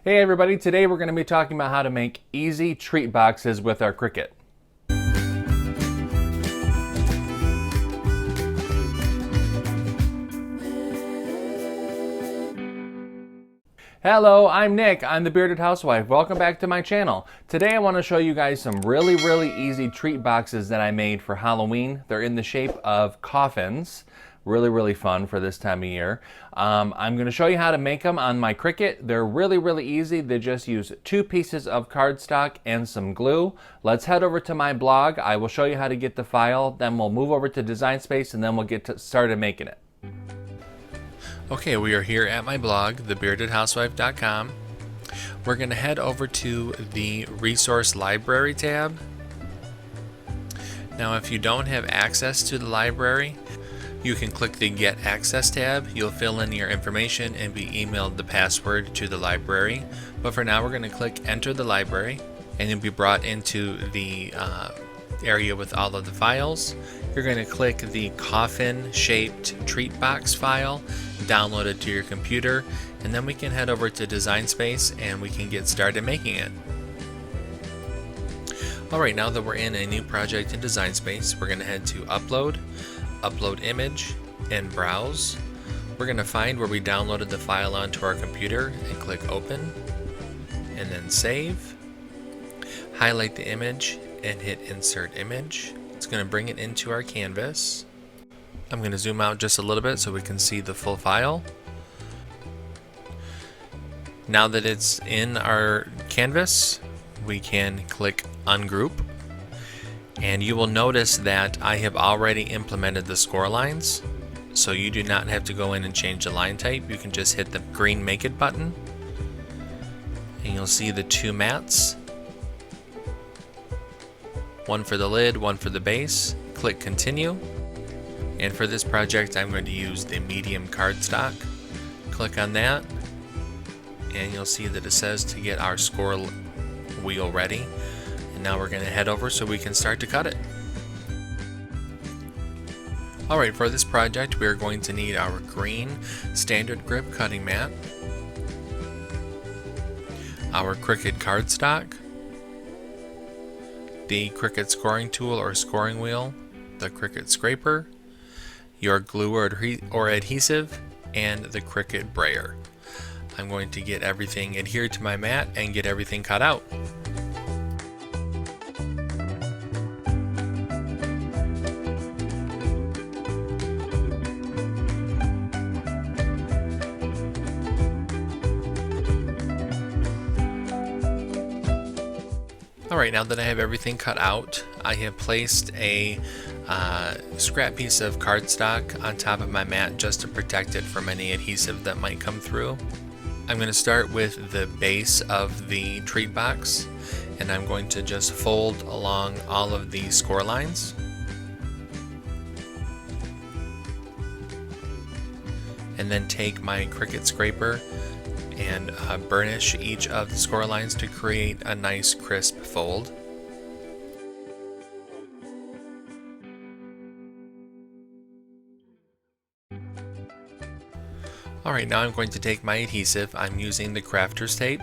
Hey everybody, today we're going to be talking about how to make easy treat boxes with our Cricut. Hello, I'm Nick. I'm the Bearded Housewife. Welcome back to my channel. Today I want to show you guys some really easy treat boxes that I made for Halloween. They're in the shape of coffins. Really fun for this time of year. I'm going to show you how to make them on my Cricut. They're really easy. They just use 2 pieces of cardstock and some glue. Let's head over to my blog. I will show you how to get the file. Then we'll move over to Design Space and then we'll get started making it. Okay, we are here at my blog, thebeardedhousewife.com. We're going to head over to the Resource Library tab. Now, if you don't have access to the library, you can click the Get Access tab. You'll fill in your information and be emailed the password to the library. But for now, we're going to click Enter the Library, and you'll be brought into the area with all of the files. You're going to click the coffin-shaped treat box file, download it to your computer, and then we can head over to Design Space and we can get started making it. Alright, now that we're in a new project in Design Space, we're going to head to Upload, Upload Image, and Browse. We're going to find where we downloaded the file onto our computer and click Open, and then Save. Highlight the image and hit Insert Image. It's going to bring it into our canvas. I'm going to zoom out just a little bit so we can see the full file. Now that it's in our canvas, we can click Ungroup. And you will notice that I have already implemented the score lines, so you do not have to go in and change the line type. You can just hit the green Make It button, and you'll see the 2 mats. One for the lid, one for the base. Click Continue. And for this project, I'm going to use the medium cardstock. Click on that, and you'll see that it says to get our score wheel ready. And now we're going to head over so we can start to cut it. Alright, for this project, we are going to need our green standard grip cutting mat, our Cricut cardstock, the Cricut scoring tool or scoring wheel, the Cricut scraper, your glue or adhesive, and the Cricut brayer. I'm going to get everything adhered to my mat and get everything cut out. Alright, now that I have everything cut out, I have placed a scrap piece of cardstock on top of my mat just to protect it from any adhesive that might come through. I'm going to start with the base of the treat box, and I'm going to just fold along all of the score lines. And then take my Cricut scraper and burnish each of the score lines to create a nice crisp fold. Alright, now I'm going to take my adhesive. I'm using the crafter's tape,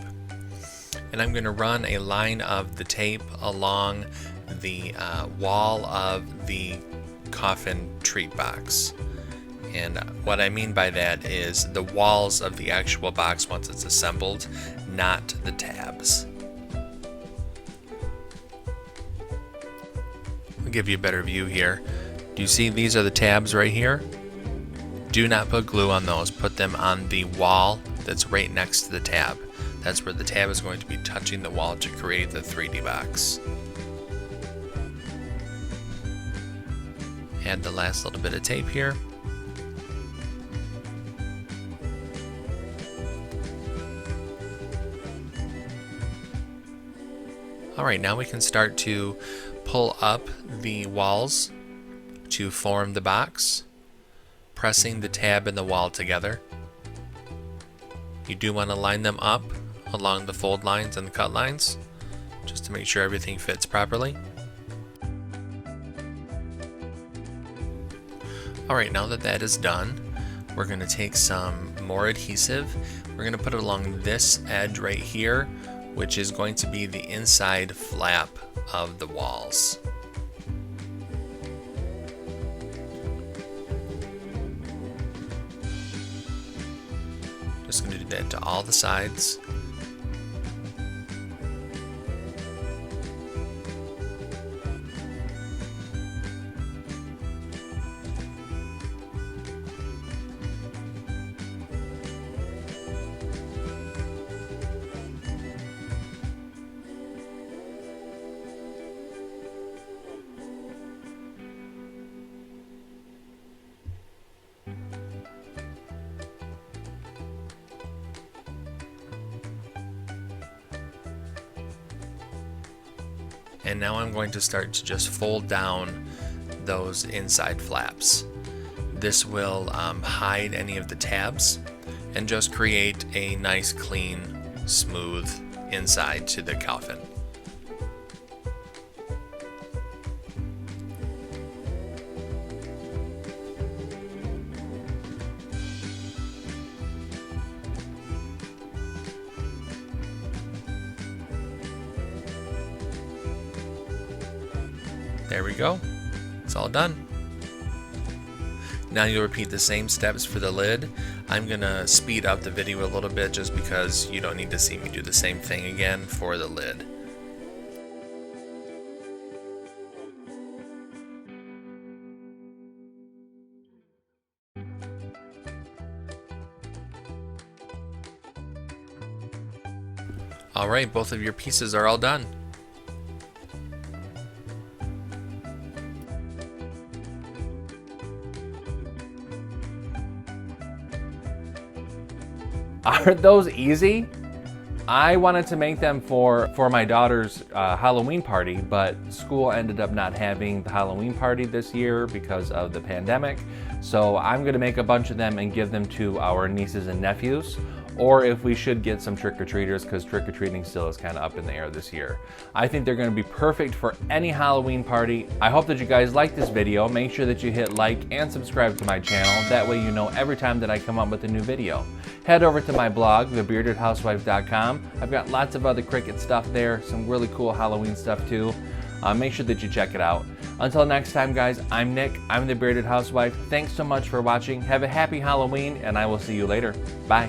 and I'm going to run a line of the tape along the wall of the coffin treat box. And what I mean by that is the walls of the actual box once it's assembled, not the tabs. I'll give you a better view here. Do you see these are the tabs right here? Do not put glue on those. Put them on the wall that's right next to the tab. That's where the tab is going to be touching the wall to create the 3D box. Add the last little bit of tape here. Alright, now we can start to pull up the walls to form the box, pressing the tab and the wall together. You do want to line them up along the fold lines and the cut lines, just to make sure everything fits properly. Alright, now that that is done, we're going to take some more adhesive. We're We're going to put it along this edge right here, which is going to be the inside flap of the walls. Just going to do that to all the sides. And now I'm going to start to just fold down those inside flaps. This will hide any of the tabs and just create a nice, clean, smooth inside to the coffin. There we go. It's all done. Now you'll repeat the same steps for the lid. I'm gonna speed up the video a little bit just because you don't need to see me do the same thing again for the lid. Alright, both of your pieces are all done. Aren't those easy? I wanted to make them for my daughter's Halloween party, but school ended up not having the Halloween party this year because of the pandemic. So I'm gonna make a bunch of them and give them to our nieces and nephews, or if we should get some trick-or-treaters, because trick-or-treating still is kind of up in the air this year. I think they're gonna be perfect for any Halloween party. I hope that you guys like this video. Make sure that you hit like and subscribe to my channel. That way you know every time that I come up with a new video. Head over to my blog, thebeardedhousewife.com. I've got lots of other Cricut stuff there, some really cool Halloween stuff too. Make sure that you check it out. Until next time, guys, I'm Nick. I'm the Bearded Housewife. Thanks so much for watching. Have a happy Halloween, and I will see you later. Bye.